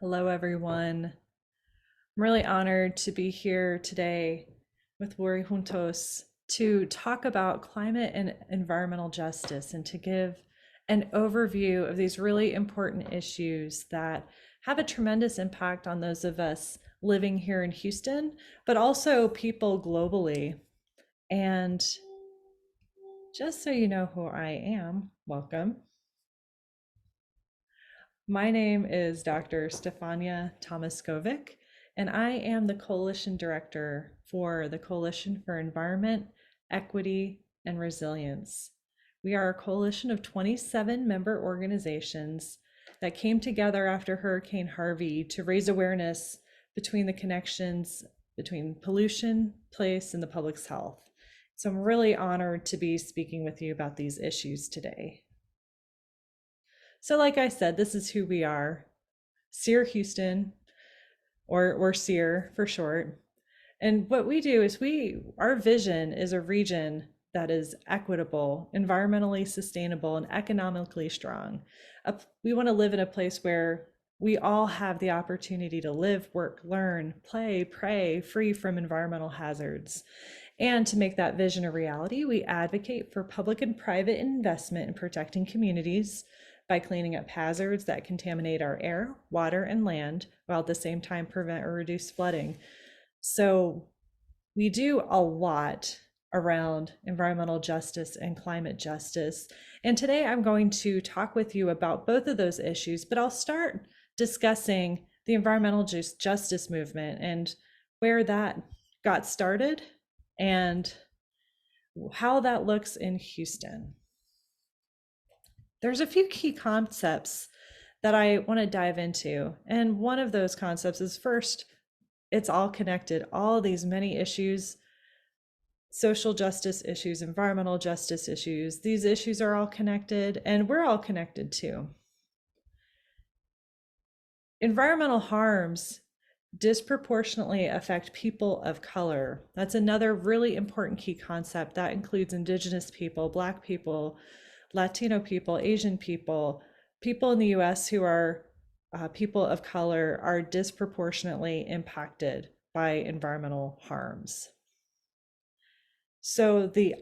Hello, everyone. I'm really honored to be here today with Lori Juntos to talk about climate and environmental justice and to give an overview of these really important issues that have a tremendous impact on those of us living here in Houston, but also people globally. And just so you know who I am, welcome. My name is Dr. Stefania Tomaskovic, and I am the Coalition Director for the Coalition for Environment, Equity, and Resilience. We are a coalition of 27 member organizations that came together after Hurricane Harvey to raise awareness between the connections between pollution, place, and the public's health. So I'm really honored to be speaking with you about these issues today. So like I said, this is who we are, CEER Houston, or CEER for short. And what we do is our vision is a region that is equitable, environmentally sustainable, and economically strong. We want to live in a place where we all have the opportunity to live, work, learn, play, pray, free from environmental hazards. And to make that vision a reality, we advocate for public and private investment in protecting communities by cleaning up hazards that contaminate our air, water, and land, while at the same time prevent or reduce flooding. So we do a lot around environmental justice and climate justice. And today I'm going to talk with you about both of those issues, but I'll start discussing the environmental justice movement and where that got started and how that looks in Houston. There's a few key concepts that I want to dive into. And one of those concepts is first, it's all connected. All these many issues, social justice issues, environmental justice issues, these issues are all connected and we're all connected too. Environmental harms disproportionately affect people of color. That's another really important key concept that includes Indigenous people, Black people, Latino people, Asian people, people in the US who are people of color are disproportionately impacted by environmental harms. So the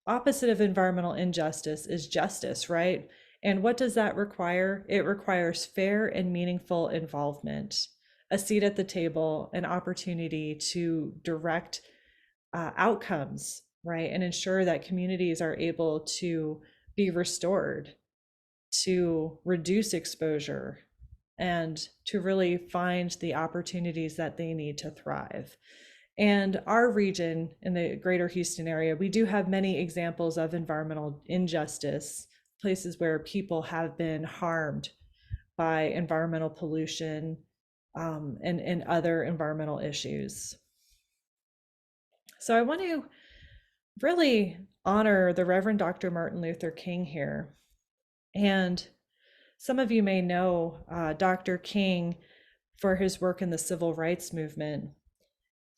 opposite of environmental injustice is justice, right? And what does that require? It requires fair and meaningful involvement, a seat at the table, an opportunity to direct outcomes, right? And ensure that communities are able to be restored, to reduce exposure, and to really find the opportunities that they need to thrive. And our region in the greater Houston area, we do have many examples of environmental injustice, places where people have been harmed by environmental pollution and other environmental issues. So I want to really honor the Reverend Dr. Martin Luther King here. And some of you may know Dr. King for his work in the civil rights movement.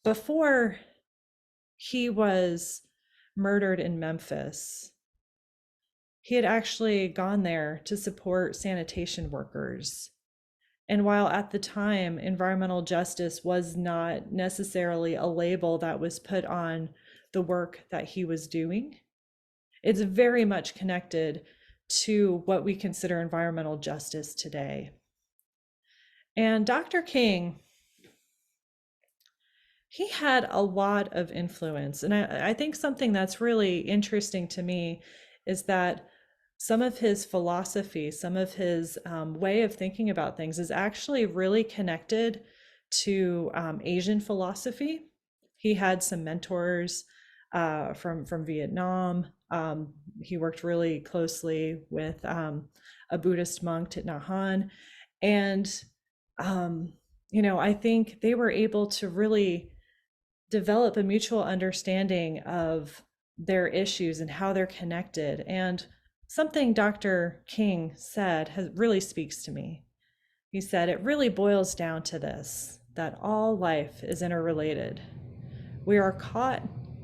Before he was murdered in Memphis, he had actually gone there to support sanitation workers. And while at the time, environmental justice was not necessarily a label that was put on the work that he was doing, it's very much connected to what we consider environmental justice today. And Dr. King, he had a lot of influence. And I think something that's really interesting to me is that some of his philosophy, some of his way of thinking about things is actually really connected to Asian philosophy. He had some mentors from Vietnam. He worked really closely with a Buddhist monk, Thich Nhat Hanh. And, I think they were able to really develop a mutual understanding of their issues and how they're connected. And something Dr. King said really speaks to me. He said, it really boils down to this, that all life is interrelated. We are caught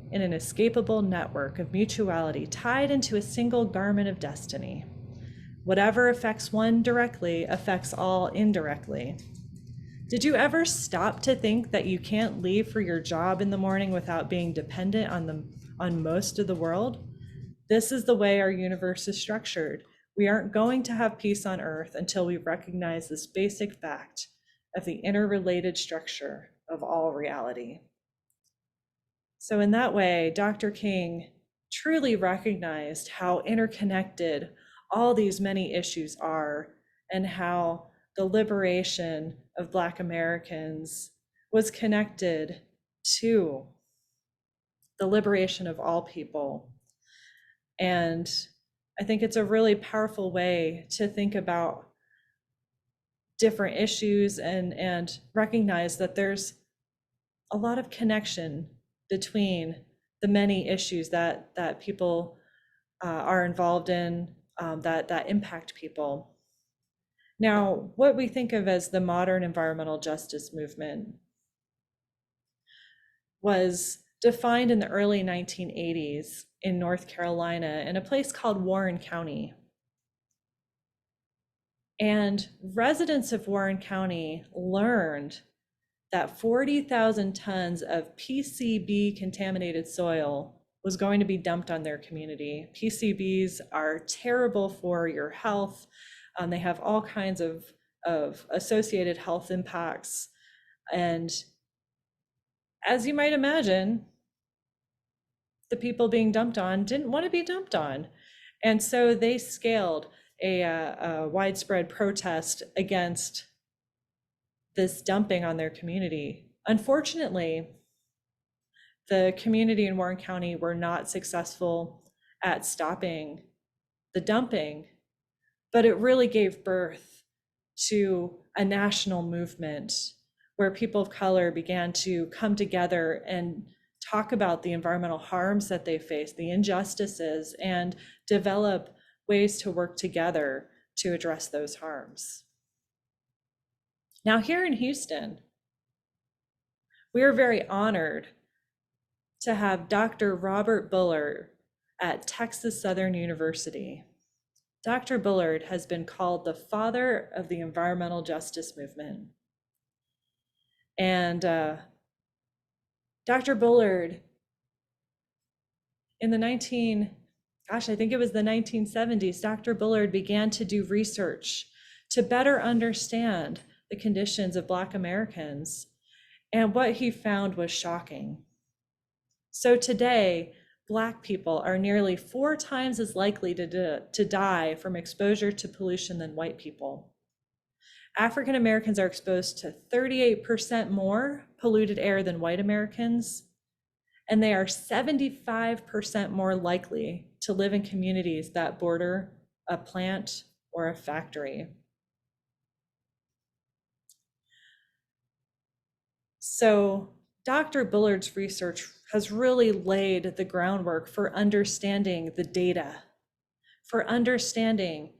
in an inescapable network of mutuality tied into a single garment of destiny. Whatever affects one directly affects all indirectly. Did you ever stop to think that you can't leave for your job in the morning without being dependent on most of the world? This is the way our universe is structured. We aren't going to have peace on Earth until we recognize this basic fact of the interrelated structure of all reality. So in that way, Dr. King truly recognized how interconnected all these many issues are, and how the liberation of Black Americans was connected to the liberation of all people. And I think it's a really powerful way to think about different issues and recognize that there's a lot of connection between the many issues that people are involved in, that impact people. Now, what we think of as the modern environmental justice movement was defined in the early 1980s in North Carolina in a place called Warren County. And residents of Warren County learned that 40,000 tons of PCB contaminated soil was going to be dumped on their community. PCBs are terrible for your health. They have all kinds of associated health impacts. And as you might imagine, the people being dumped on didn't want to be dumped on. And so they scaled a widespread protest against this dumping on their community. Unfortunately, the community in Warren County were not successful at stopping the dumping, but it really gave birth to a national movement where people of color began to come together and talk about the environmental harms that they face, the injustices, and develop ways to work together to address those harms. Now, here in Houston, we are very honored to have Dr. Robert Bullard at Texas Southern University. Dr. Bullard has been called the father of the environmental justice movement. And Dr. Bullard, in the I think it was the 1970s, Dr. Bullard began to do research to better understand the conditions of Black Americans. And what he found was shocking. So today, Black people are nearly 4 times as likely to die from exposure to pollution than white people. African Americans are exposed to 38% more polluted air than white Americans, and they are 75% more likely to live in communities that border a plant or a factory. So Dr. Bullard's research has really laid the groundwork for understanding the data, for understanding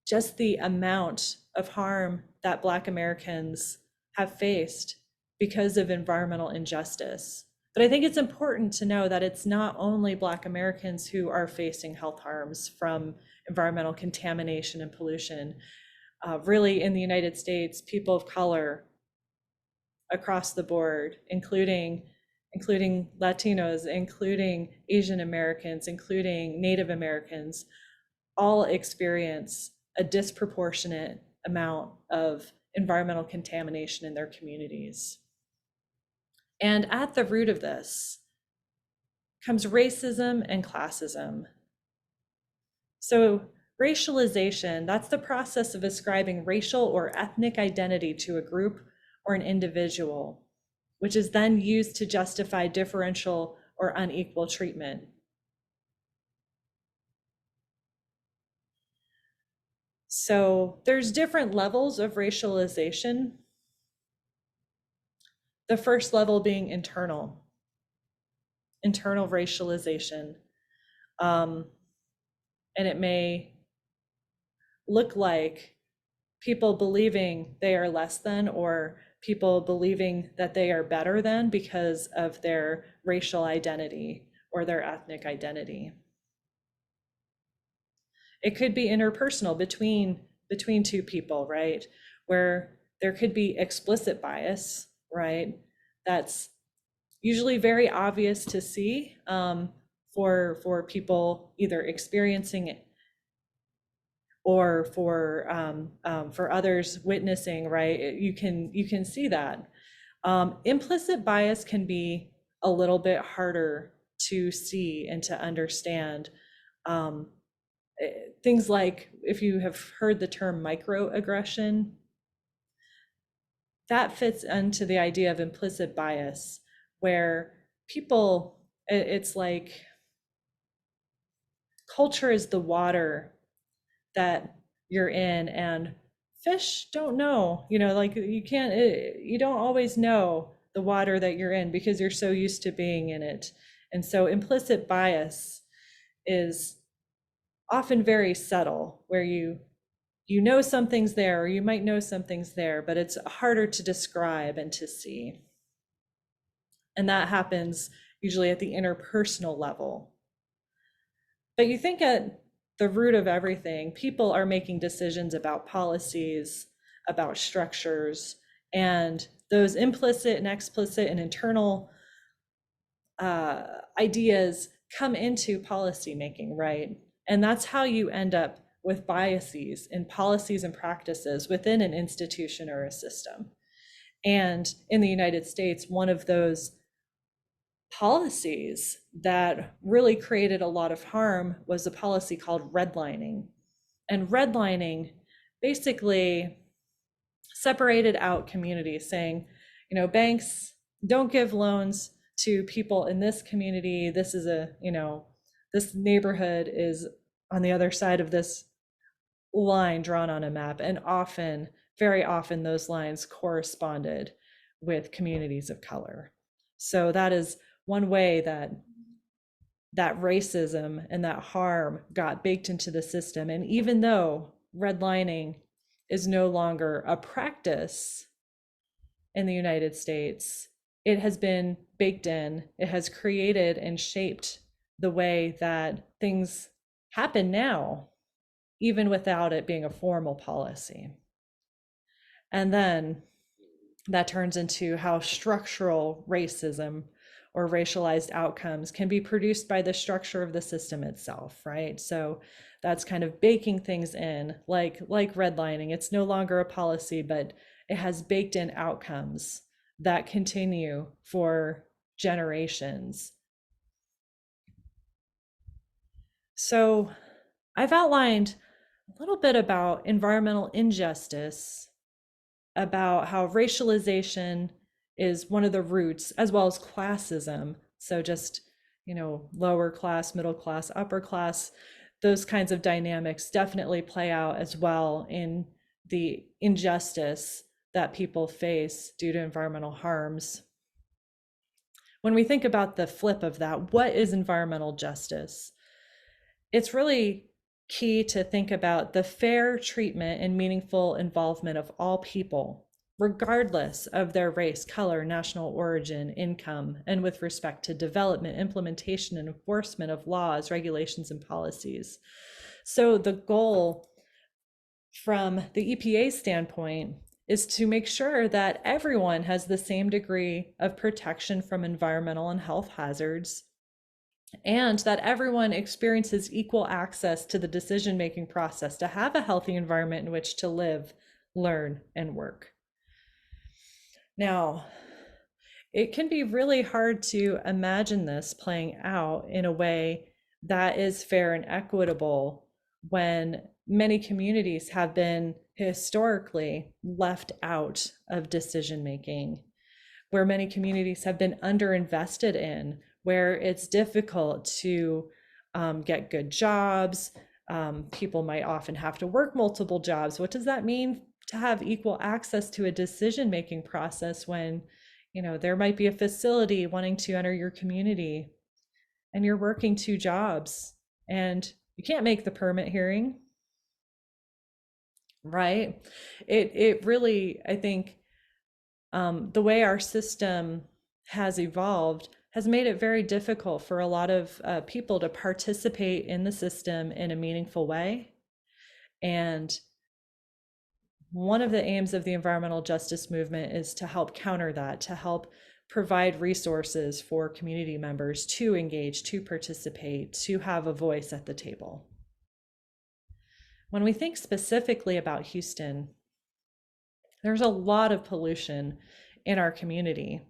just the amount of harm that Black Americans have faced because of environmental injustice. But I think it's important to know that it's not only Black Americans who are facing health harms from environmental contamination and pollution. Really, in the United States, people of color across the board, including Latinos, including Asian Americans, including Native Americans, all experience a disproportionate amount of environmental contamination in their communities. And at the root of this comes racism and classism. So racialization, that's the process of ascribing racial or ethnic identity to a group or an individual, which is then used to justify differential or unequal treatment. So there's different levels of racialization. The first level being internal racialization. And it may look like people believing they are less than, or people believing that they are better than because of their racial identity or their ethnic identity. It could be interpersonal between two people, right? Where There could be explicit bias, right? That's usually very obvious to see, for people either experiencing it or for others witnessing, right? You can see that. Implicit bias can be a little bit harder to see and to understand. Um, Things like, if you have heard the term microaggression, that fits into the idea of implicit bias, where people, it's like culture is the water that you're in, and fish don't know, like you can't, you don't always know the water that you're in because you're so used to being in it. And so implicit bias is often very subtle, where you know something's there, or you might know something's there, but it's harder to describe and to see. And that happens usually at the interpersonal level. But you think at the root of everything, people are making decisions about policies, about structures, and those implicit and explicit and internal ideas come into policy making, right? And that's how you end up with biases in policies and practices within an institution or a system. And in the United States, one of those policies that really created a lot of harm was a policy called redlining. And redlining basically separated out communities, saying, banks don't give loans to people in this community. This is this neighborhood is on the other side of this line drawn on a map. And often, very often, those lines corresponded with communities of color. So that is one way that racism and that harm got baked into the system. And even though redlining is no longer a practice in the United States, it has been baked in. It has created and shaped the way that things happen now, even without it being a formal policy. And then that turns into how structural racism or racialized outcomes can be produced by the structure of the system itself, right? So that's kind of baking things in, like redlining. It's no longer a policy, but it has baked in outcomes that continue for generations. So I've outlined a little bit about environmental injustice, about how racialization is one of the roots, as well as classism. So just, lower class, middle class, upper class, those kinds of dynamics definitely play out as well in the injustice that people face due to environmental harms. When we think about the flip of that, what is environmental justice? It's really key to think about the fair treatment and meaningful involvement of all people, regardless of their race, color, national origin, income, and with respect to development, implementation, and enforcement of laws, regulations, and policies. So the goal from the EPA standpoint is to make sure that everyone has the same degree of protection from environmental and health hazards, and that everyone experiences equal access to the decision-making process to have a healthy environment in which to live, learn, and work. Now, it can be really hard to imagine this playing out in a way that is fair and equitable when many communities have been historically left out of decision-making, where many communities have been underinvested in, where it's difficult to get good jobs. People might often have to work multiple jobs. What does that mean to have equal access to a decision-making process when, there might be a facility wanting to enter your community and you're working two jobs and you can't make the permit hearing, right? It really, I think, the way our system has evolved has made it very difficult for a lot of people to participate in the system in a meaningful way. And one of the aims of the environmental justice movement is to help counter that, to help provide resources for community members to engage, to participate, to have a voice at the table. When we think specifically about Houston, there's a lot of pollution in our community.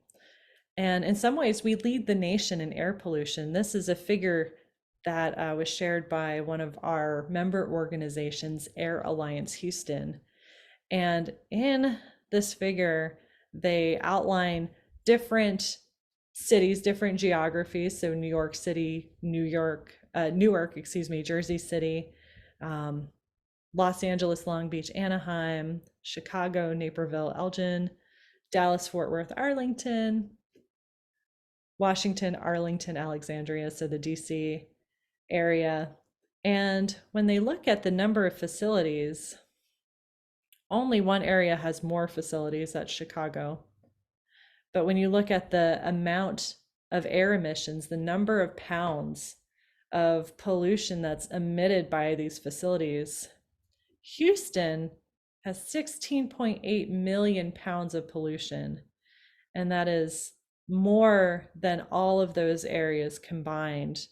And in some ways, we lead the nation in air pollution. This is a figure that was shared by one of our member organizations, Air Alliance Houston. And in this figure, they outline different cities, different geographies. So New York City, Newark, Jersey City, Los Angeles, Long Beach, Anaheim, Chicago, Naperville, Elgin, Dallas, Fort Worth, Arlington, Washington, Arlington, Alexandria, so the DC area. And when they look at the number of facilities, only one area has more facilities, that's Chicago. But when you look at the amount of air emissions, the number of pounds of pollution that's emitted by these facilities, Houston has 16.8 million pounds of pollution. And that is more than all of those areas combined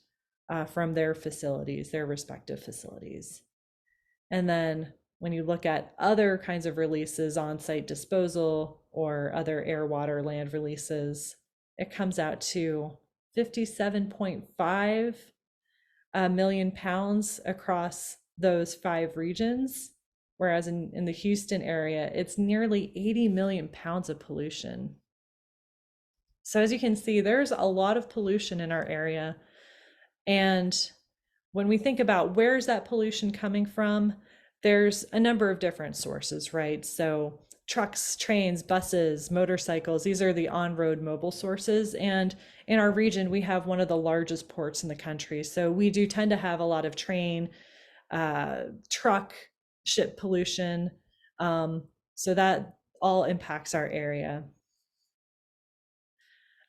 from their facilities, their respective facilities. And then when you look at other kinds of releases, on-site disposal or other air, water, land releases, it comes out to 57.5 million pounds across those 5 regions. Whereas in the Houston area, it's nearly 80 million pounds of pollution. So as you can see, there's a lot of pollution in our area. And when we think about where's that pollution coming from, there's a number of different sources, right? So trucks, trains, buses, motorcycles, these are the on-road mobile sources. And in our region, we have one of the largest ports in the country. So we do tend to have a lot of train, truck, ship pollution. So that all impacts our area.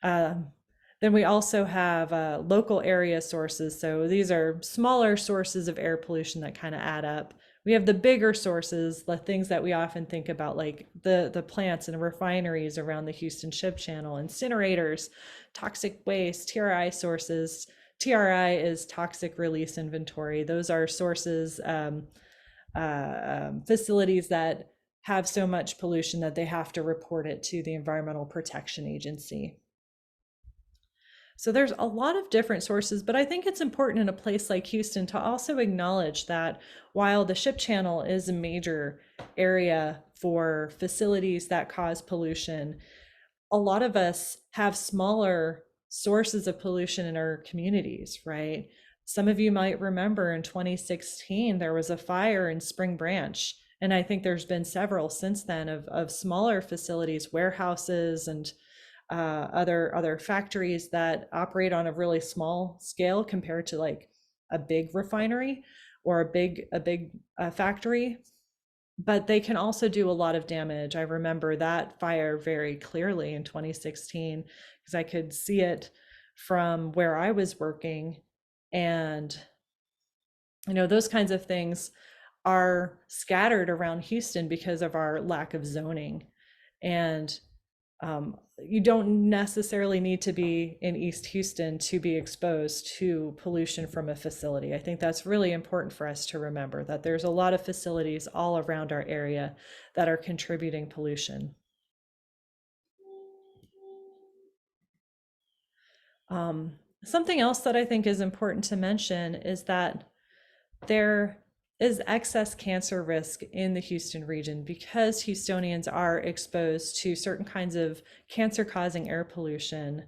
Then we also have local area sources. So these are smaller sources of air pollution that kind of add up. We have the bigger sources, the things that we often think about, like the plants and refineries around the Houston Ship Channel, incinerators, toxic waste, TRI sources. TRI is toxic release inventory. Those are sources, facilities that have so much pollution that they have to report it to the Environmental Protection Agency. So there's a lot of different sources, but I think it's important in a place like Houston to also acknowledge that while the Ship Channel is a major area for facilities that cause pollution, a lot of us have smaller sources of pollution in our communities, right? Some of you might remember in 2016, there was a fire in Spring Branch. And I think there's been several since then of smaller facilities, warehouses, and other factories that operate on a really small scale compared to like a big refinery or a big factory, but they can also do a lot of damage. I remember that fire very clearly in 2016 because I could see it from where I was working. And those kinds of things are scattered around Houston because of our lack of zoning. And you don't necessarily need to be in East Houston to be exposed to pollution from a facility. I think that's really important for us to remember, that there's a lot of facilities all around our area that are contributing pollution. Something else that I think is important to mention is that there is excess cancer risk in the Houston region because Houstonians are exposed to certain kinds of cancer-causing air pollution.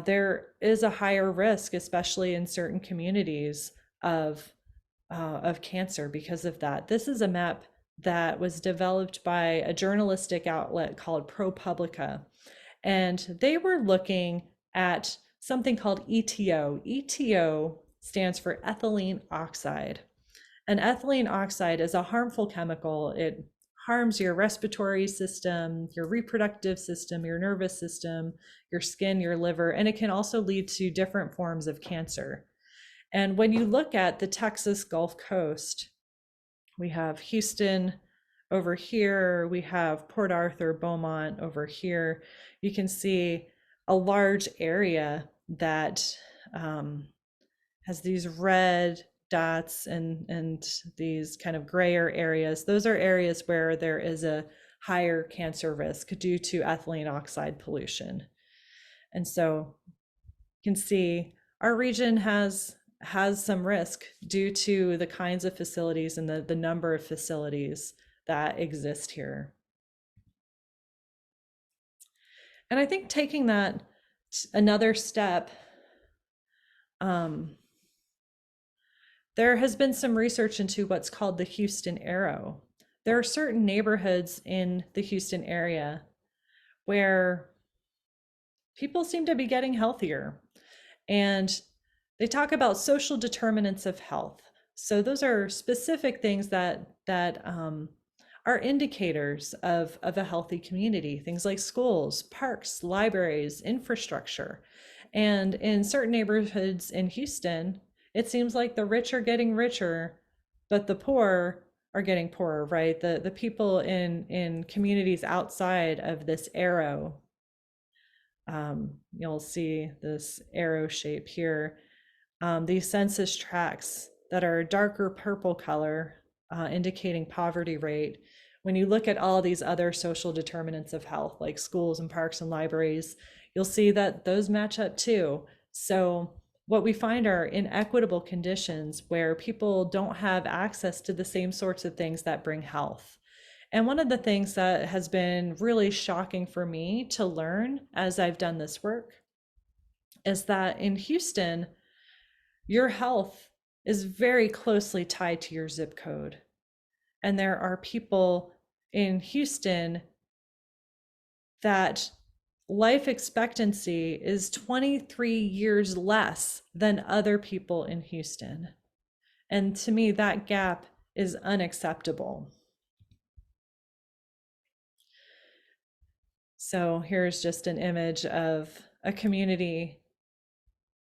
There is a higher risk, especially in certain communities, of cancer because of that. This is a map that was developed by a journalistic outlet called ProPublica, and they were looking at something called ETO. ETO stands for ethylene oxide. And ethylene oxide is a harmful chemical. It harms your respiratory system, your reproductive system, your nervous system, your skin, your liver, and it can also lead to different forms of cancer. And when you look at the Texas Gulf Coast, we have Houston, Over here, we have Port Arthur, Beaumont. Over here, you can see a large area that has these red dots and these kind of grayer areas. Those are areas where there is a higher cancer risk due to ethylene oxide pollution. And so you can see our region has some risk due to the kinds of facilities and the number of facilities that exist here. And I think taking that another step, there has been some research into what's called the Houston Arrow. There are certain neighborhoods in the Houston area where people seem to be getting healthier. And they talk about social determinants of health. So those are specific things that are indicators of a healthy community, things like schools, parks, libraries, infrastructure. And in certain neighborhoods in Houston, it seems like the rich are getting richer, but the poor are getting poorer, right? The people in communities outside of this arrow, you'll see this arrow shape here. These census tracts that are darker purple color, indicating poverty rate. When you look at all these other social determinants of health, like schools and parks and libraries, you'll see that those match up too. So what we find are inequitable conditions where people don't have access to the same sorts of things that bring health. And one of the things that has been really shocking for me to learn as I've done this work is that in Houston, your health is very closely tied to your zip code. And there are people in Houston that life expectancy is 23 years less than other people in Houston. And to me, that gap is unacceptable. So here's just an image of a community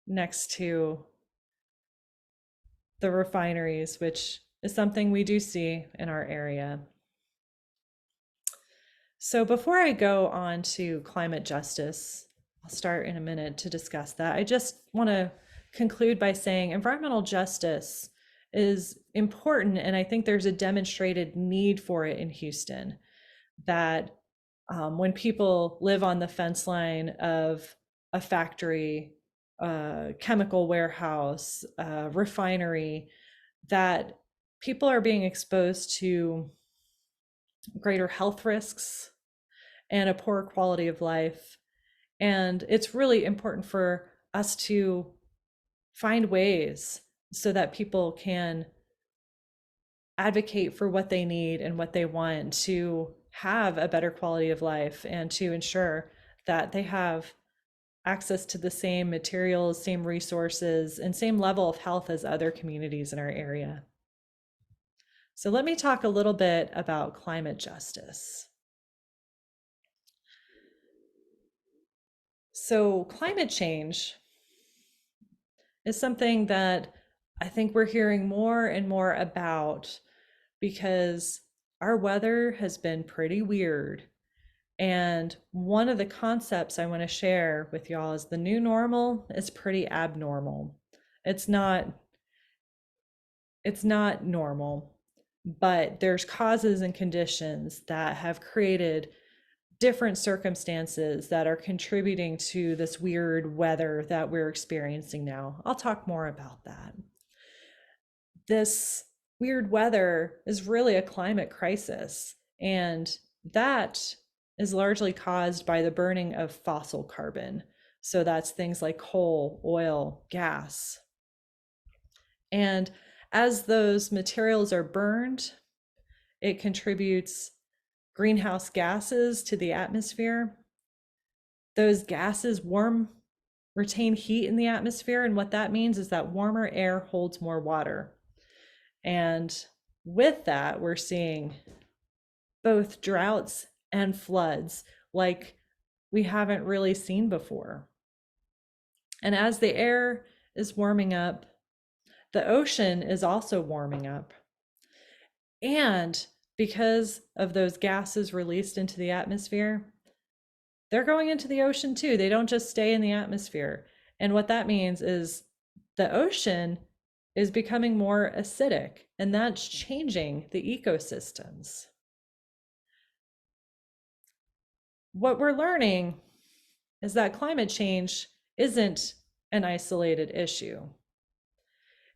next to the refineries, which is something we do see in our area. So before I go on to climate justice, I'll start in a minute to discuss that. I just want to conclude by saying environmental justice is important, and I think there's a demonstrated need for it in Houston, that when people live on the fence line of a factory, a chemical warehouse, a refinery, that people are being exposed to greater health risks and a poor quality of life. And it's really important for us to find ways so that people can advocate for what they need and what they want to have a better quality of life and to ensure that they have access to the same materials, same resources, and same level of health as other communities in our area. So let me talk a little bit about climate justice. So climate change is something that I think we're hearing more and more about because our weather has been pretty weird. And one of the concepts I want to share with y'all is the new normal is pretty abnormal. It's not normal, but there's causes and conditions that have created different circumstances that are contributing to this weird weather that we're experiencing now. I'll talk more about that. This weird weather is really a climate crisis, and that is largely caused by the burning of fossil carbon. So that's things like coal, oil, gas. And as those materials are burned, it contributes greenhouse gases to the atmosphere. Those gases retain heat in the atmosphere, and what that means is that warmer air holds more water. And with that, we're seeing both droughts and floods like we haven't really seen before. And as the air is warming up, the ocean is also warming up. And because of those gases released into the atmosphere, they're going into the ocean too. They don't just stay in the atmosphere. And what that means is the ocean is becoming more acidic, and that's changing the ecosystems. What we're learning is that climate change isn't an isolated issue.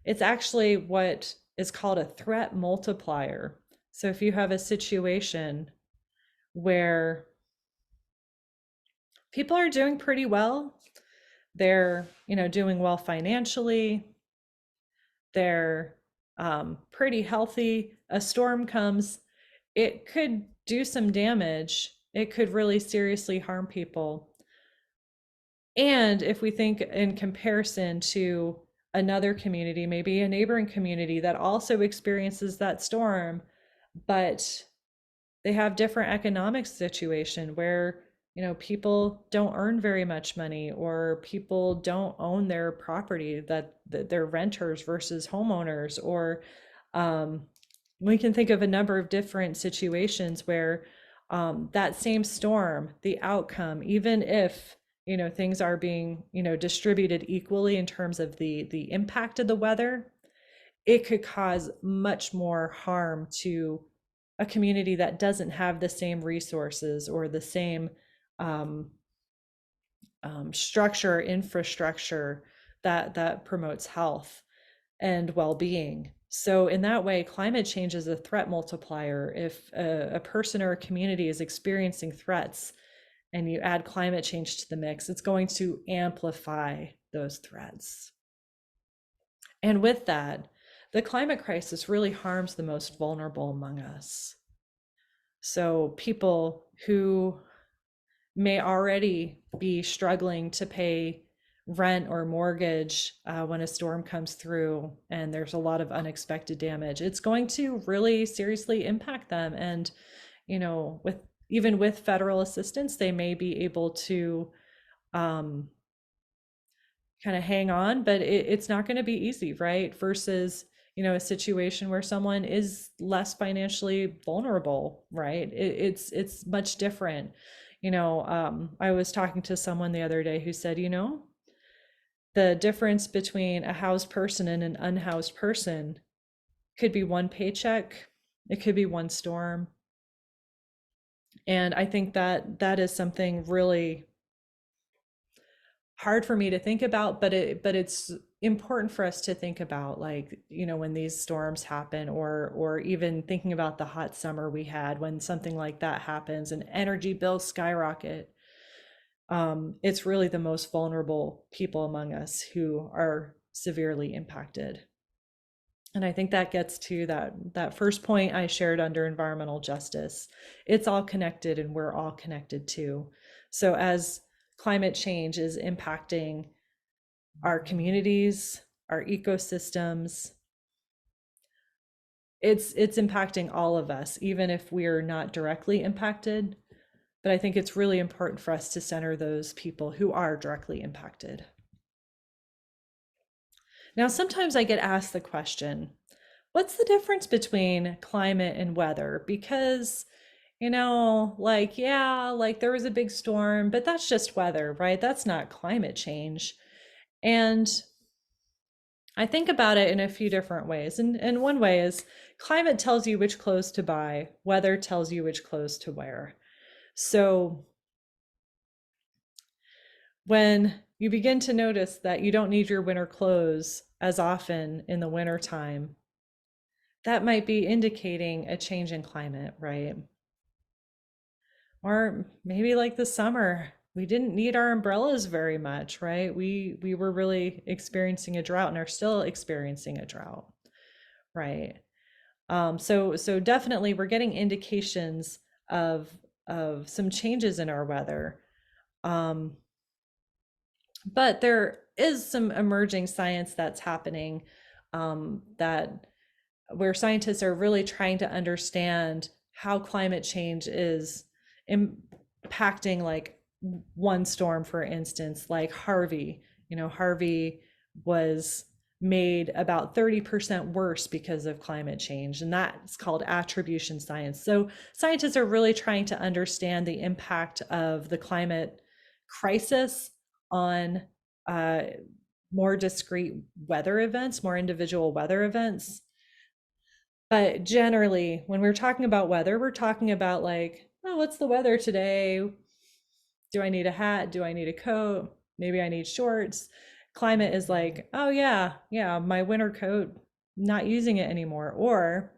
It's actually what is called a threat multiplier. So if you have a situation where people are doing pretty well, they're, doing well financially, they're pretty healthy, a storm comes, it could do some damage. It could really seriously harm people. And if we think in comparison to another community, maybe a neighboring community that also experiences that storm, but they have different economic situation where, people don't earn very much money, or people don't own their property, that they're renters versus homeowners, or we can think of a number of different situations where that same storm, the outcome, even if things are being distributed equally in terms of the impact of the weather, it could cause much more harm to a community that doesn't have the same resources or the same structure, infrastructure that promotes health and well-being. So in that way, climate change is a threat multiplier. If a person or a community is experiencing threats and you add climate change to the mix, it's going to amplify those threats. And with that, the climate crisis really harms the most vulnerable among us. So people who may already be struggling to pay rent or mortgage when a storm comes through and there's a lot of unexpected damage, it's going to really seriously impact them. And even with federal assistance, they may be able to kind of hang on, but it's not going to be easy, right? Versus a situation where someone is less financially vulnerable, right? It's much different. I was talking to someone the other day who said, the difference between a housed person and an unhoused person could be one paycheck, it could be one storm. And I think that is something really hard for me to think about, but it's important for us to think about, like, when these storms happen, or even thinking about the hot summer we had, when something like that happens and energy bills skyrocket. It's really the most vulnerable people among us who are severely impacted. And I think that gets to that first point I shared under environmental justice. It's all connected, and we're all connected too. So as climate change is impacting our communities, our ecosystems, it's impacting all of us, even if we're not directly impacted. But I think it's really important for us to center those people who are directly impacted. Now, sometimes I get asked the question, what's the difference between climate and weather? Because, like there was a big storm, but that's just weather, right? That's not climate change. And I think about it in a few different ways. And one way is climate tells you which clothes to buy, weather tells you which clothes to wear. So when you begin to notice that you don't need your winter clothes as often in the winter time, that might be indicating a change in climate, right? Or maybe like the summer, we didn't need our umbrellas very much, right? We were really experiencing a drought and are still experiencing a drought, right? So definitely we're getting indications of some changes in our weather. But there is some emerging science that's happening, that where scientists are really trying to understand how climate change is impacting, like one storm, for instance, like Harvey. Harvey was made about 30% worse because of climate change. And that's called attribution science. So scientists are really trying to understand the impact of the climate crisis on more discrete weather events, more individual weather events. But generally, when we're talking about weather, we're talking about like, oh, what's the weather today? Do I need a hat? Do I need a coat? Maybe I need shorts. Climate is like, oh yeah, my winter coat, not using it anymore. Or,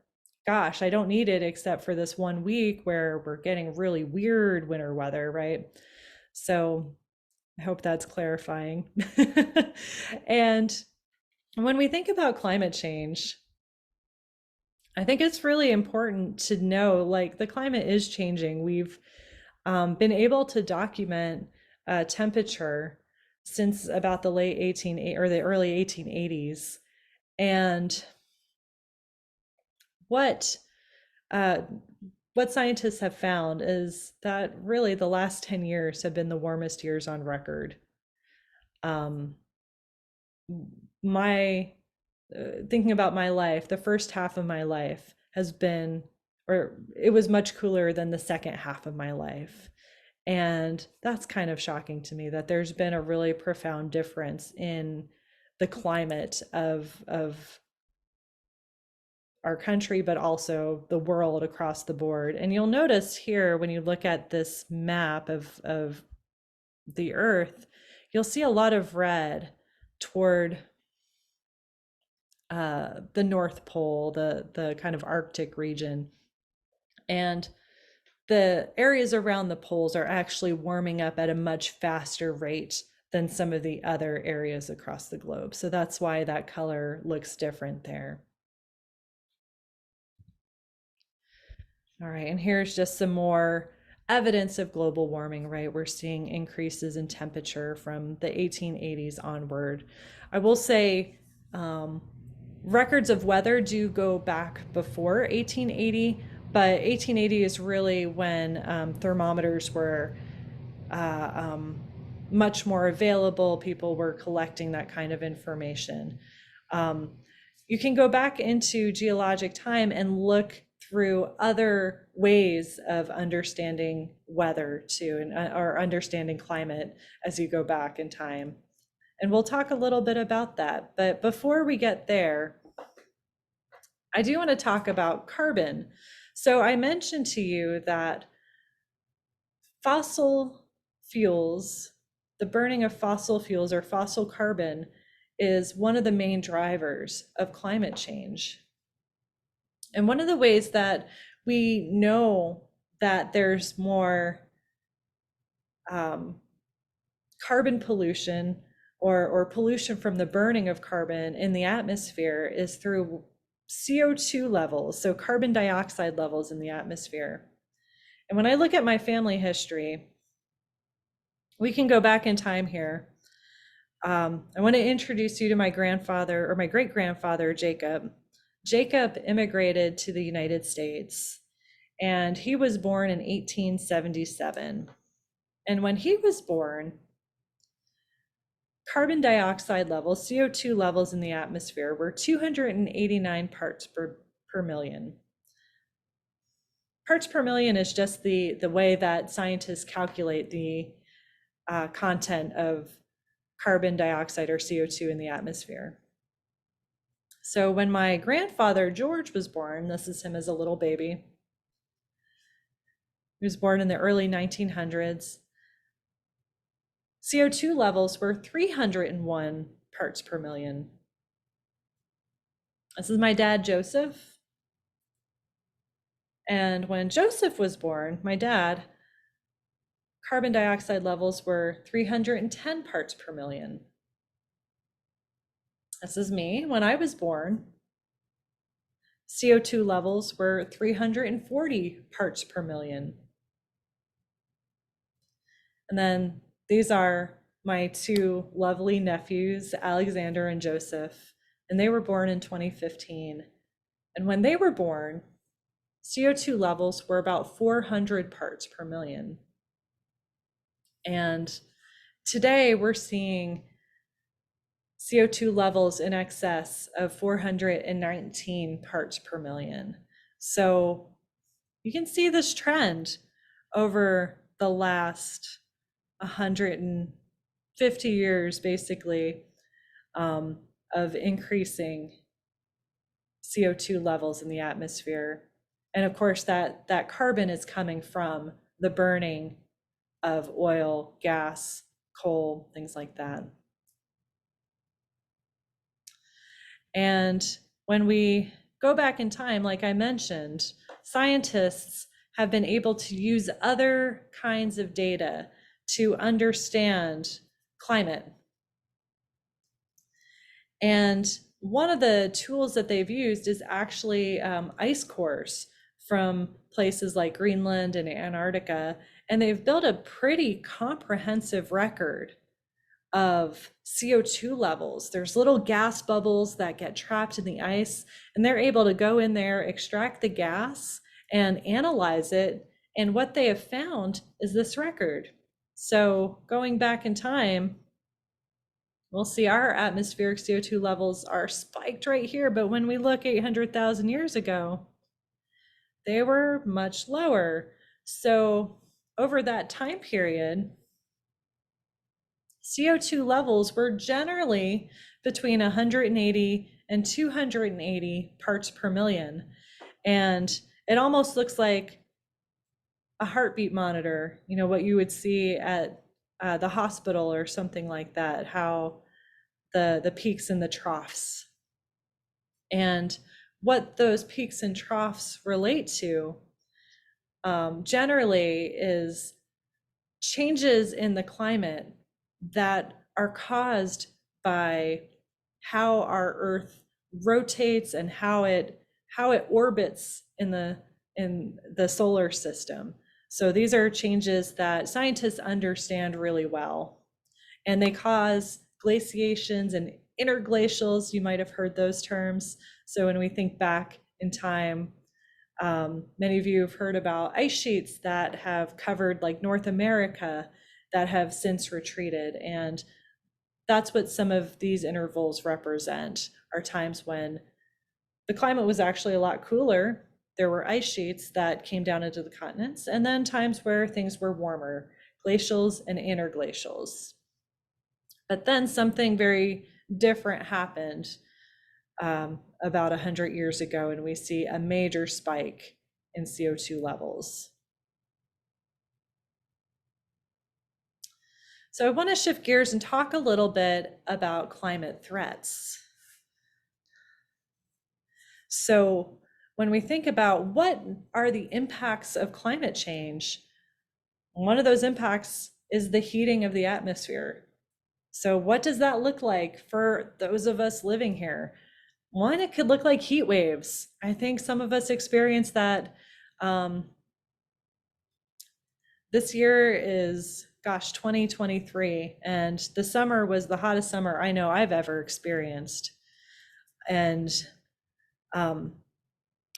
gosh, I don't need it except for this 1 week where we're getting really weird winter weather, right? So I hope that's clarifying. And when we think about climate change, I think it's really important to know like the climate is changing. We've been able to document temperature since about the late 18 or the early 1880s. And what uh, what scientists have found is that really the last 10 years have been the warmest years on record. Um, my thinking about my life, the first half of my life has been, or it was much cooler than the second half of my life. And that's kind of shocking to me that there's been a really profound difference in the climate of our country, but also the world across the board. And you'll notice here when you look at this map of the Earth, you'll see a lot of red toward the North Pole, the kind of Arctic region. And the areas around the poles are actually warming up at a much faster rate than some of the other areas across the globe. So that's why that color looks different there. All right, and here's just some more evidence of global warming, right? We're seeing increases in temperature from the 1880s onward. I will say records of weather do go back before 1880, but 1880 is really when thermometers were much more available. People were collecting that kind of information. You can go back into geologic time and look through other ways of understanding weather too, and or understanding climate as you go back in time. And we'll talk a little bit about that. But before we get there, I do want to talk about carbon. So I mentioned to you that fossil fuels, the burning of fossil fuels or fossil carbon, is one of the main drivers of climate change. And one of the ways that we know that there's more carbon pollution or pollution from the burning of carbon in the atmosphere is through CO2 levels, so carbon dioxide levels in the atmosphere. And when I look at my family history, we can go back in time here. I want to introduce you to my grandfather or my great grandfather, Jacob. Jacob immigrated to the United States and he was born in 1877. And when he was born, carbon dioxide levels, CO2 levels in the atmosphere were 289 parts per million. Parts per million is just the way that scientists calculate the content of carbon dioxide or CO2 in the atmosphere. So when my grandfather George was born, this is him as a little baby. He was born in the early 1900s. CO2 levels were 301 parts per million. This is my dad, Joseph. And when Joseph was born, my dad, carbon dioxide levels were 310 parts per million. This is me. When I was born, CO2 levels were 340 parts per million. And then these are my two lovely nephews, Alexander and Joseph, and they were born in 2015. And when they were born, CO2 levels were about 400 parts per million. And today we're seeing CO2 levels in excess of 419 parts per million. So you can see this trend over the last 150 years, basically, of increasing CO2 levels in the atmosphere. And of course, that carbon is coming from the burning of oil, gas, coal, things like that. And when we go back in time, like I mentioned, scientists have been able to use other kinds of data to understand climate. And one of the tools that they've used is actually ice cores from places like Greenland and Antarctica. And they've built a pretty comprehensive record of CO2 levels. There's little gas bubbles that get trapped in the ice, and they're able to go in there, extract the gas, and analyze it. And what they have found is this record. So going back in time, we'll see our atmospheric CO2 levels are spiked right here, but when we look 800,000 years ago, they were much lower. So over that time period, CO2 levels were generally between 180 and 280 parts per million. And it almost looks like a heartbeat monitor, you know, what you would see at the hospital or something like that, how the peaks and the troughs. And what those peaks and troughs relate to generally is changes in the climate that are caused by how our Earth rotates and how it orbits in the solar system. So these are changes that scientists understand really well, and they cause glaciations and interglacials. You might have heard those terms. So when we think back in time, many of you have heard about ice sheets that have covered like North America that have since retreated. And that's what some of these intervals represent, are times when the climate was actually a lot cooler. There were ice sheets that came down into the continents, and then times where things were warmer, glacials and interglacials. But then something very different happened about 100 years ago, and we see a major spike in CO2 levels. So I want to shift gears and talk a little bit about climate threats. So when we think about what are the impacts of climate change, one of those impacts is the heating of the atmosphere. So what does that look like for those of us living here? One, it could look like heat waves. I think some of us experience that. This year is, gosh, 2023, and the summer was the hottest summer I know I've ever experienced. And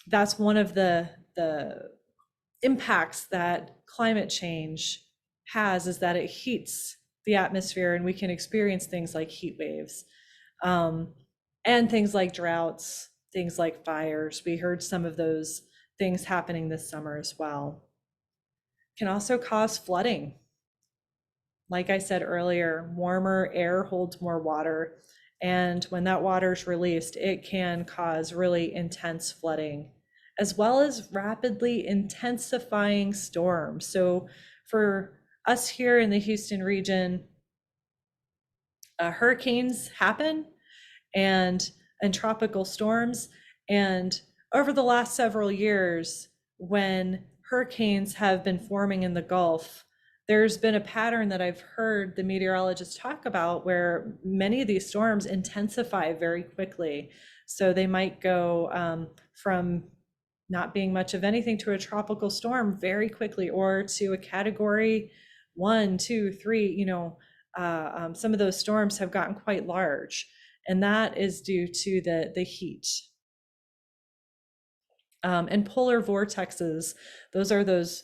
that's one of the impacts that climate change has, is that it heats the atmosphere, and we can experience things like heat waves, and things like droughts, things like fires. We heard some of those things happening this summer as well. Can also cause flooding. Like I said earlier, warmer air holds more water, and when that water is released, it can cause really intense flooding, as well as rapidly intensifying storms. So for us here in the Houston region, hurricanes happen, and tropical storms. And over the last several years, when hurricanes have been forming in the Gulf, there's been a pattern that I've heard the meteorologists talk about where many of these storms intensify very quickly. So they might go from not being much of anything to a tropical storm very quickly, or to a category 1, 2, 3. Some of those storms have gotten quite large, and that is due to the heat. And polar vortexes, those are those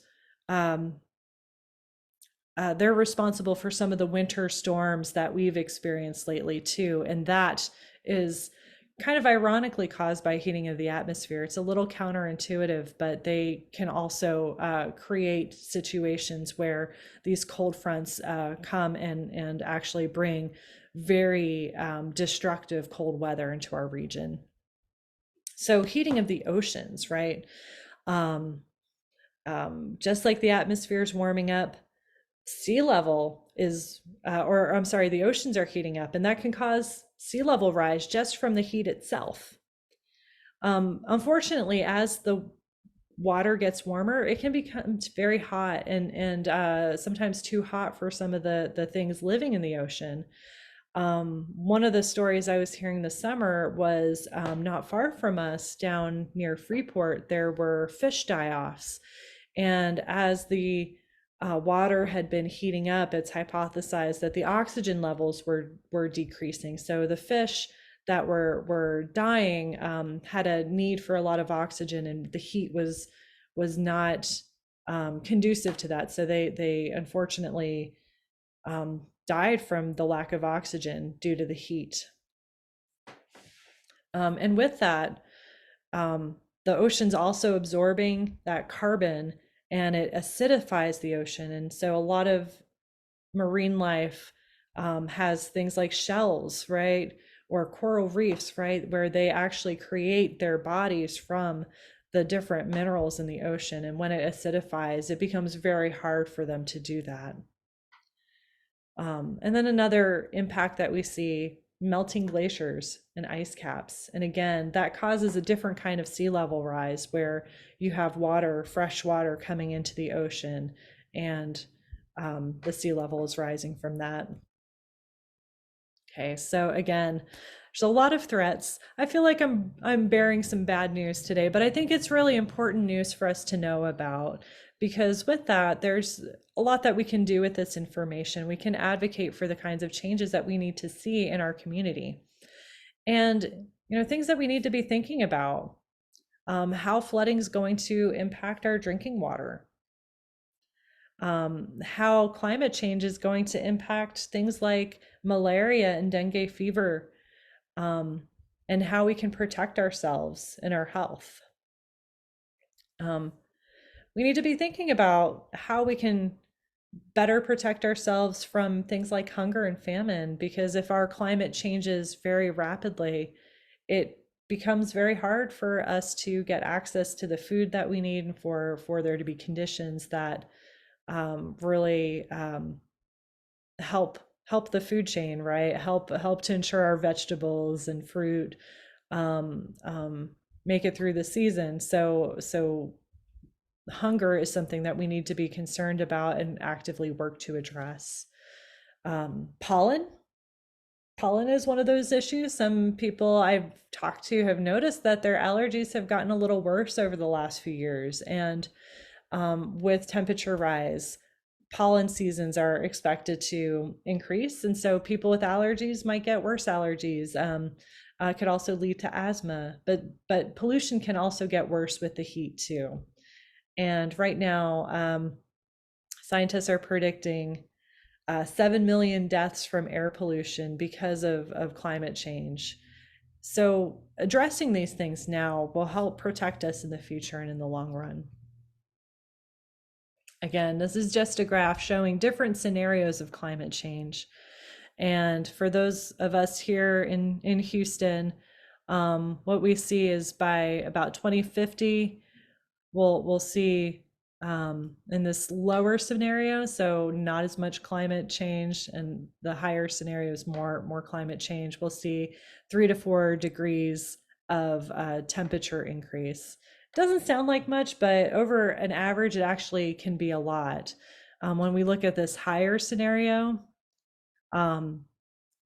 they're responsible for some of the winter storms that we've experienced lately too, and that is kind of ironically caused by heating of the atmosphere. It's a little counterintuitive, but they can also create situations where these cold fronts come and actually bring very destructive cold weather into our region. So heating of the oceans, right? Um, just like the atmosphere is warming up, sea level is, or I'm sorry, the oceans are heating up, and that can cause sea level rise just from the heat itself. Unfortunately, as the water gets warmer, it can become very hot and sometimes too hot for some of the things living in the ocean. One of the stories I was hearing this summer was not far from us down near Freeport, there were fish die-offs. And as the water had been heating up, it's hypothesized that the oxygen levels were decreasing. So the fish that were dying had a need for a lot of oxygen, and the heat was not conducive to that. So they unfortunately died from the lack of oxygen due to the heat. And with that, the ocean's also absorbing that carbon, and it acidifies the ocean. And so a lot of marine life has things like shells, right? Or coral reefs, right? Where they actually create their bodies from the different minerals in the ocean. And when it acidifies, it becomes very hard for them to do that. And then another impact that we see, melting glaciers and ice caps. And again, that causes a different kind of sea level rise where you have water, fresh water coming into the ocean, and the sea level is rising from that. Okay, so again, there's a lot of threats. I feel like I'm bearing some bad news today, but I think it's really important news for us to know about, because with that, there's a lot that we can do with this information. We can advocate for the kinds of changes that we need to see in our community. And things that we need to be thinking about, how flooding is going to impact our drinking water, how climate change is going to impact things like malaria and dengue fever, and how we can protect ourselves and our health. We need to be thinking about how we can better protect ourselves from things like hunger and famine, because if our climate changes very rapidly, it becomes very hard for us to get access to the food that we need, and for there to be conditions that really help the food chain, right? Help to ensure our vegetables and fruit make it through the season. So hunger is something that we need to be concerned about and actively work to address. Pollen. Pollen is one of those issues. Some people I've talked to have noticed that their allergies have gotten a little worse over the last few years. And with temperature rise, pollen seasons are expected to increase. And so people with allergies might get worse allergies. Could also lead to asthma, but pollution can also get worse with the heat too. And right now, scientists are predicting 7 million deaths from air pollution because of climate change. So addressing these things now will help protect us in the future and in the long run. Again, this is just a graph showing different scenarios of climate change. And for those of us here in Houston, what we see is by about 2050, we'll see in this lower scenario, so not as much climate change, and the higher scenario is more climate change. We'll see 3 to 4 degrees of temperature increase. Doesn't sound like much, but over an average, it actually can be a lot. When we look at this higher scenario,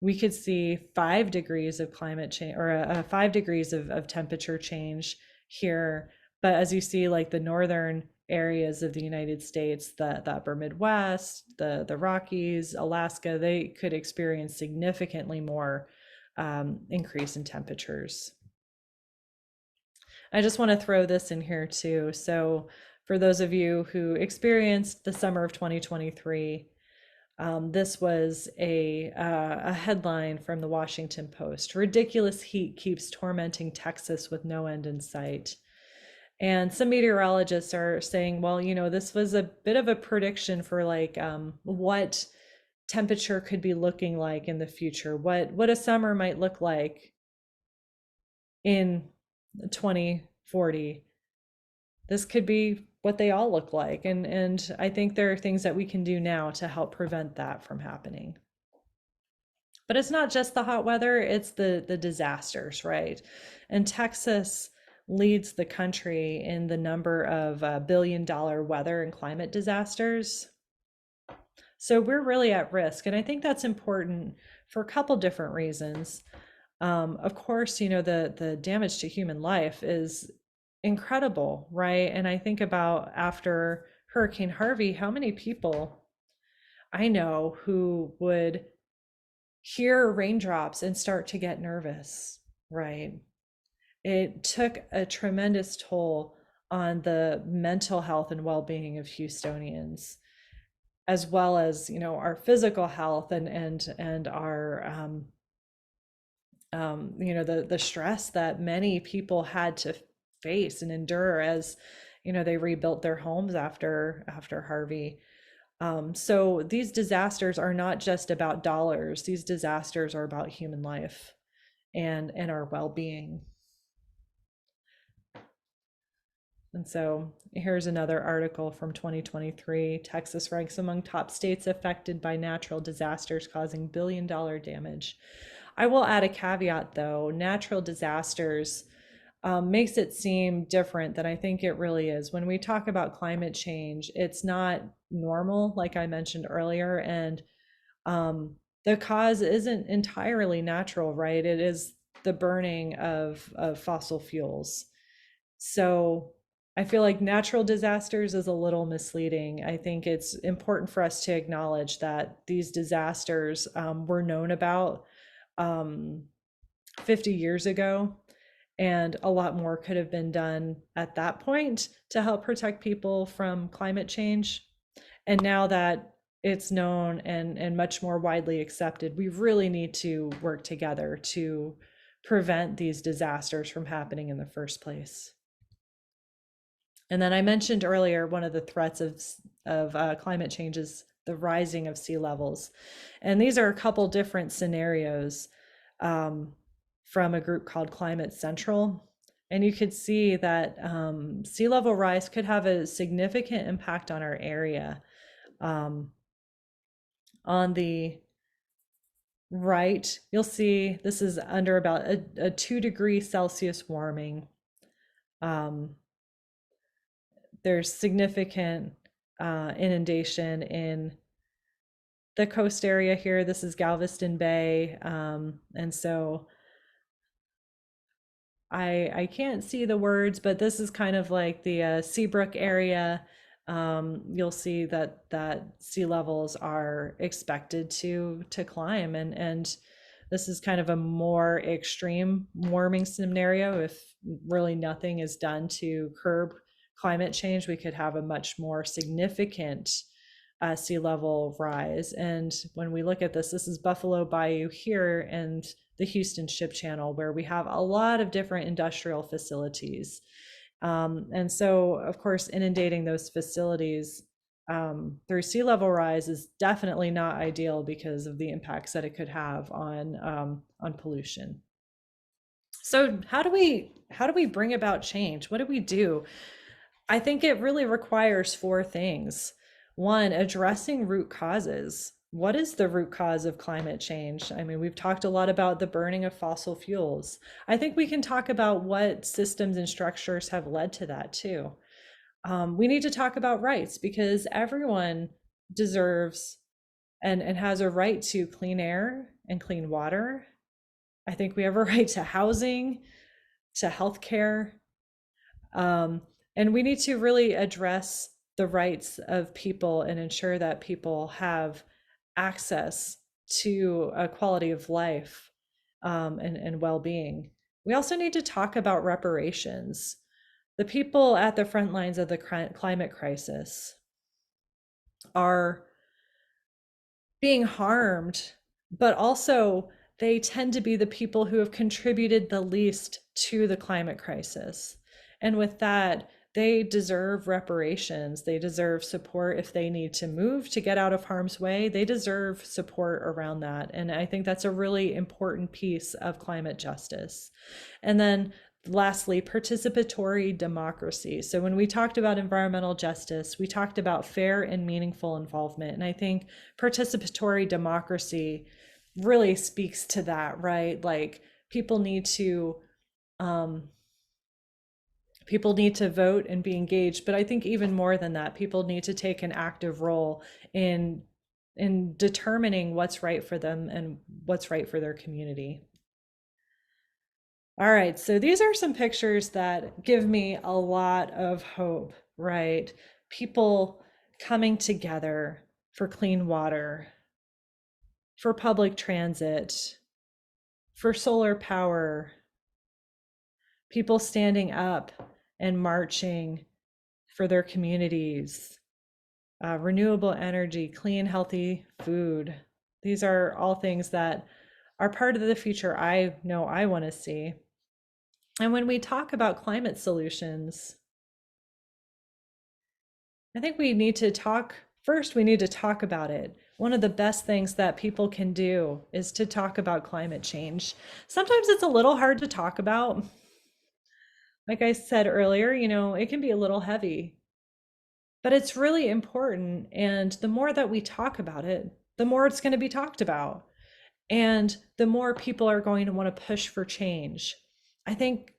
we could see 5 degrees of climate change, or 5 degrees of temperature change here. But as you see, like the northern areas of the United States, the upper Midwest, the Rockies, Alaska, they could experience significantly more increase in temperatures. I just want to throw this in here too. So for those of you who experienced the summer of 2023, This was a headline from the Washington Post. Ridiculous heat keeps tormenting Texas with no end in sight. And some meteorologists are saying, well, this was a bit of a prediction for like what temperature could be looking like in the future, what a summer might look like in 2040. This could be what they all look like. And I think there are things that we can do now to help prevent that from happening. But it's not just the hot weather, it's the disasters, right? And Texas leads the country in the number of $1 billion weather and climate disasters. So we're really at risk. And I think that's important for a couple different reasons. Of course, the damage to human life is incredible, right? And I think about after Hurricane Harvey, how many people I know who would hear raindrops and start to get nervous, right? It took a tremendous toll on the mental health and well-being of Houstonians, as well as our physical health and our the stress that many people had to face and endure as they rebuilt their homes after Harvey. So these disasters are not just about dollars. These disasters are about human life and our well-being. And so here's another article from 2023. Texas ranks among top states affected by natural disasters causing billion-dollar damage. I will add a caveat though, natural disasters makes it seem different than I think it really is. When we talk about climate change, it's not normal, like I mentioned earlier, and the cause isn't entirely natural, right? It is the burning of fossil fuels. So I feel like natural disasters is a little misleading. I think it's important for us to acknowledge that these disasters were known about 50 years ago, and a lot more could have been done at that point to help protect people from climate change. And now that it's known and much more widely accepted, we really need to work together to prevent these disasters from happening in the first place. And then I mentioned earlier, one of the threats of climate change is the rising of sea levels. And these are a couple different scenarios from a group called Climate Central. And you could see that sea level rise could have a significant impact on our area. On the right, you'll see this is under about a 2 degree Celsius warming. There's significant inundation in the coast area here. This is Galveston Bay. And so I can't see the words, but this is kind of like the Seabrook area. You'll see that sea levels are expected to climb, and this is kind of a more extreme warming scenario. If really nothing is done to curb climate change, we could have a much more significant sea level rise. And when we look at this is Buffalo Bayou here and the Houston Ship Channel, where we have a lot of different industrial facilities. And so, of course, inundating those facilities through sea level rise is definitely not ideal because of the impacts that it could have on pollution. So how do we bring about change? What do we do? I think it really requires 4 things. One, addressing root causes. What is the root cause of climate change? I mean, we've talked a lot about the burning of fossil fuels. I think we can talk about what systems and structures have led to that too. We need to talk about rights, because everyone deserves and has a right to clean air and clean water. I think we have a right to housing, to healthcare. And we need to really address the rights of people and ensure that people have access to a quality of life and well-being. We also need to talk about reparations. The people at the front lines of the climate crisis are being harmed, but also they tend to be the people who have contributed the least to the climate crisis. And with that, they deserve reparations. They deserve support if they need to move to get out of harm's way. They deserve support around that. And I think that's a really important piece of climate justice. And then lastly, participatory democracy. So when we talked about environmental justice, we talked about fair and meaningful involvement. And I think participatory democracy really speaks to that, right? Like um, people need to vote and be engaged, but I think even more than that, people need to take an active role in determining what's right for them and what's right for their community. All right, so these are some pictures that give me a lot of hope, right? People coming together for clean water, for public transit, for solar power, people standing up and marching for their communities, renewable energy, clean, healthy food. These are all things that are part of the future I know I want to see. And when we talk about climate solutions, I think we need to talk first, we need to talk about it. One of the best things that people can do is to talk about climate change. Sometimes it's a little hard to talk about. Like I said earlier, it can be a little heavy, but it's really important. And the more that we talk about it, the more it's going to be talked about. And the more people are going to want to push for change. I think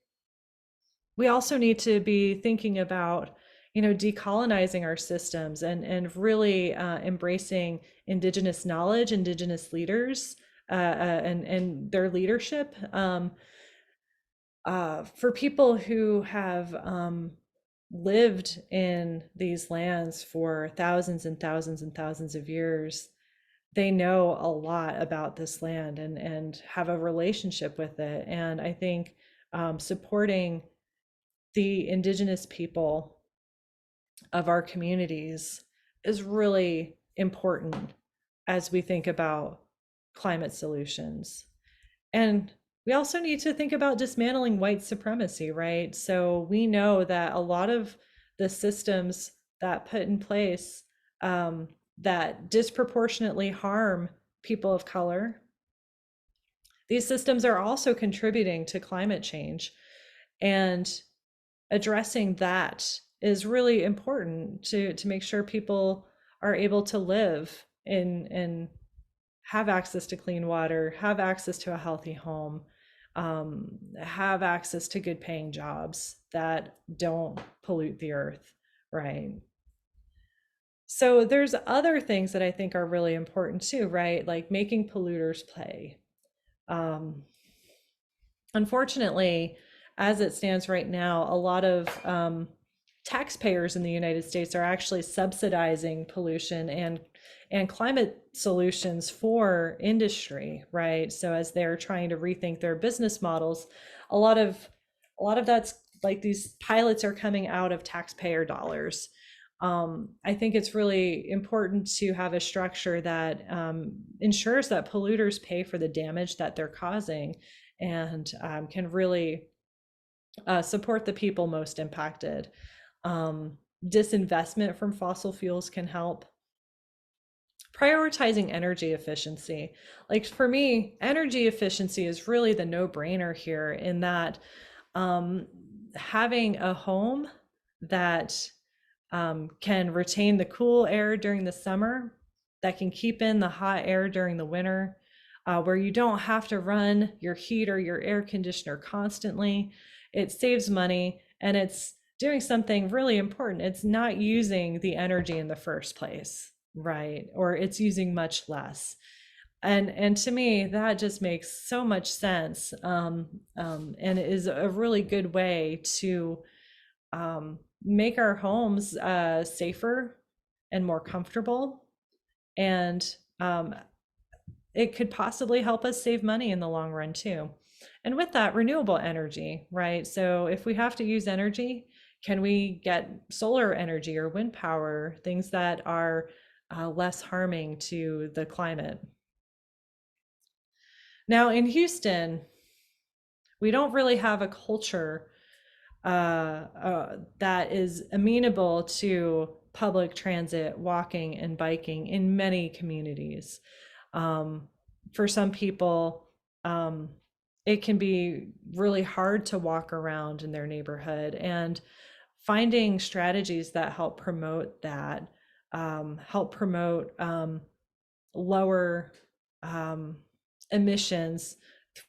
we also need to be thinking about decolonizing our systems and really embracing indigenous knowledge, indigenous leaders, and their leadership, for people who have lived in these lands for thousands and thousands and thousands of years. They know a lot about this land and have a relationship with it. And I think supporting the indigenous people of our communities is really important as we think about climate solutions. And we also need to think about dismantling white supremacy, right? So we know that a lot of the systems that put in place that disproportionately harm people of color, these systems are also contributing to climate change. And addressing that is really important to make sure people are able to live in and have access to clean water, have access to a healthy home, have access to good paying jobs that don't pollute the earth, right? So there's other things that I think are really important too, right? Like making polluters pay. Um, Unfortunately, as it stands right now, a lot of taxpayers in the United States are actually subsidizing pollution and climate solutions for industry, right? So as they're trying to rethink their business models, a lot of that's like these pilots are coming out of taxpayer dollars. I think it's really important to have a structure that ensures that polluters pay for the damage that they're causing and can really support the people most impacted. Disinvestment from fossil fuels can help. Prioritizing energy efficiency. Like for me, energy efficiency is really the no-brainer here in that having a home that can retain the cool air during the summer, that can keep in the hot air during the winter, where you don't have to run your heat or your air conditioner constantly. It saves money and it's doing something really important. It's not using the energy in the first place, right? Or it's using much less. And to me, that just makes so much sense, and is a really good way to make our homes safer and more comfortable. And it could possibly help us save money in the long run too. And with that, renewable energy, right? So if we have to use energy, can we get solar energy or wind power, things that are less harming to the climate. Now, in Houston, we don't really have a culture that is amenable to public transit, walking, and biking in many communities. Um, for some people, it can be really hard to walk around in their neighborhood, and finding strategies that help promote that, help promote lower um, emissions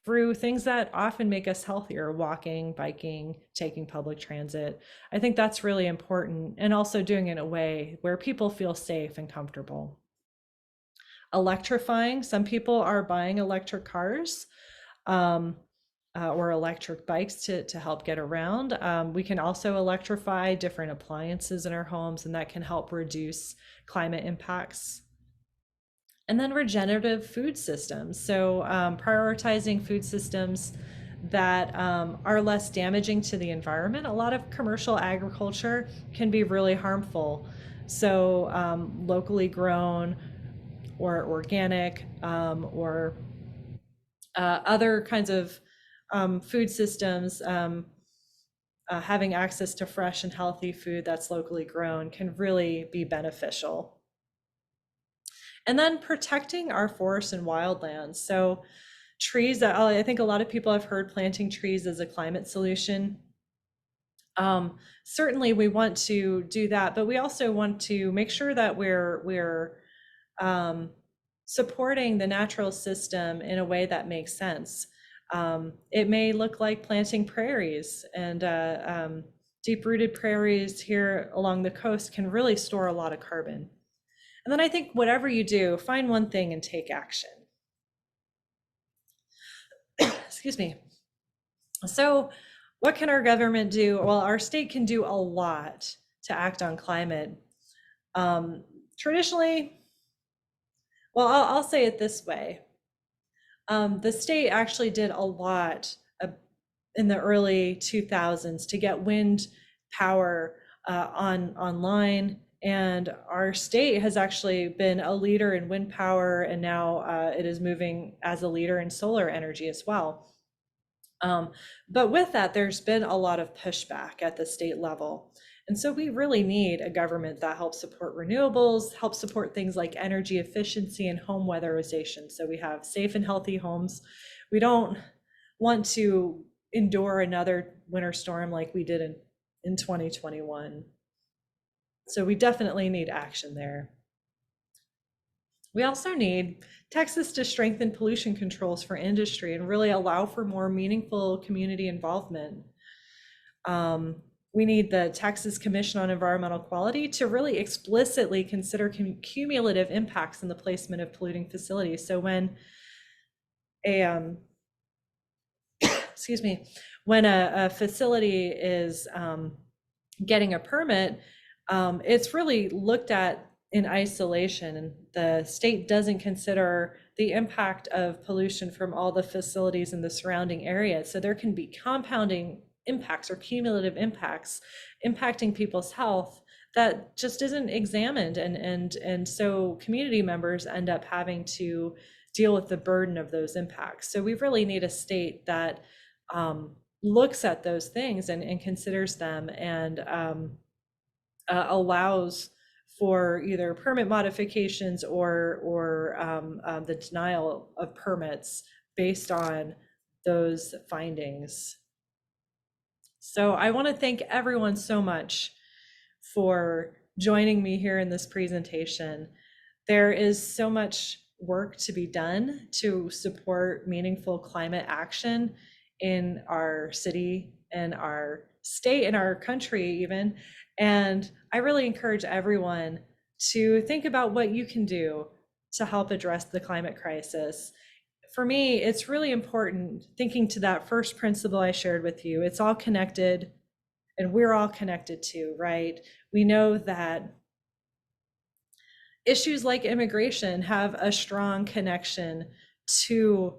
through things that often make us healthier: walking, biking, taking public transit. I think that's really important, and also doing it in a way where people feel safe and comfortable. Electrifying, some people are buying electric cars, um, or electric bikes to help get around. We can also electrify different appliances in our homes, and that can help reduce climate impacts. And then regenerative food systems. So prioritizing food systems that are less damaging to the environment. A lot of commercial agriculture can be really harmful. So locally grown or organic, or other kinds of food systems, having access to fresh and healthy food that's locally grown can really be beneficial. And then protecting our forests and wildlands. So trees, that I think a lot of people have heard planting trees as a climate solution. Certainly we want to do that, but we also want to make sure that we're supporting the natural system in a way that makes sense. It may look like planting prairies, and deep-rooted prairies here along the coast can really store a lot of carbon. And then I think whatever you do, find one thing and take action. Excuse me. So what can our government do? Well, our state can do a lot to act on climate. Traditionally, well, I'll say it this way. The state actually did a lot in the early 2000s to get wind power online, and our state has actually been a leader in wind power, and now it is moving as a leader in solar energy as well. But with that, there's been a lot of pushback at the state level. And so we really need a government that helps support renewables, helps support things like energy efficiency and home weatherization. So we have safe and healthy homes. We don't want to endure another winter storm like we did in 2021. So we definitely need action there. We also need Texas to strengthen pollution controls for industry and really allow for more meaningful community involvement. We need the Texas Commission on Environmental Quality to really explicitly consider cumulative impacts in the placement of polluting facilities. So when a excuse me, when a facility is getting a permit, it's really looked at in isolation, and the state doesn't consider the impact of pollution from all the facilities in the surrounding area. So there can be compounding impacts or cumulative impacts impacting people's health that just isn't examined, and so community members end up having to deal with the burden of those impacts. So we really need a state that looks at those things and considers them, and allows for either permit modifications or the denial of permits based on those findings. So I want to thank everyone so much for joining me here in this presentation. There is so much work to be done to support meaningful climate action in our city and our state and our country even. And I really encourage everyone to think about what you can do to help address the climate crisis. For me, it's really important thinking to that first principle I shared with you. It's all connected, and we're all connected too, right? We know that issues like immigration have a strong connection to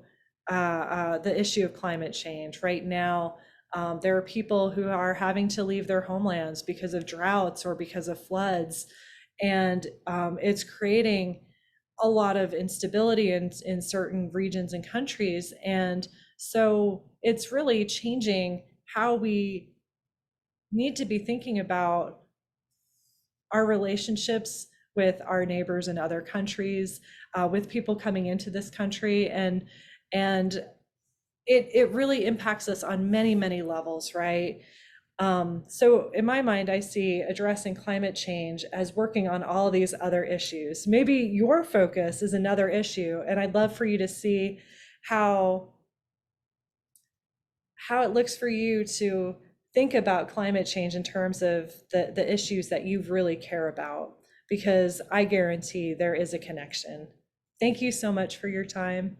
the issue of climate change. Right now, there are people who are having to leave their homelands because of droughts or because of floods. and it's creating a lot of instability in certain regions and countries. And so it's really changing how we need to be thinking about our relationships with our neighbors in other countries, with people coming into this country, and it really impacts us on many, many levels, right? So in my mind, I see addressing climate change as working on all these other issues. Maybe your focus is another issue, and I'd love for you to see how how it looks for you to think about climate change in terms of the issues that you really care about, because I guarantee there is a connection. Thank you so much for your time.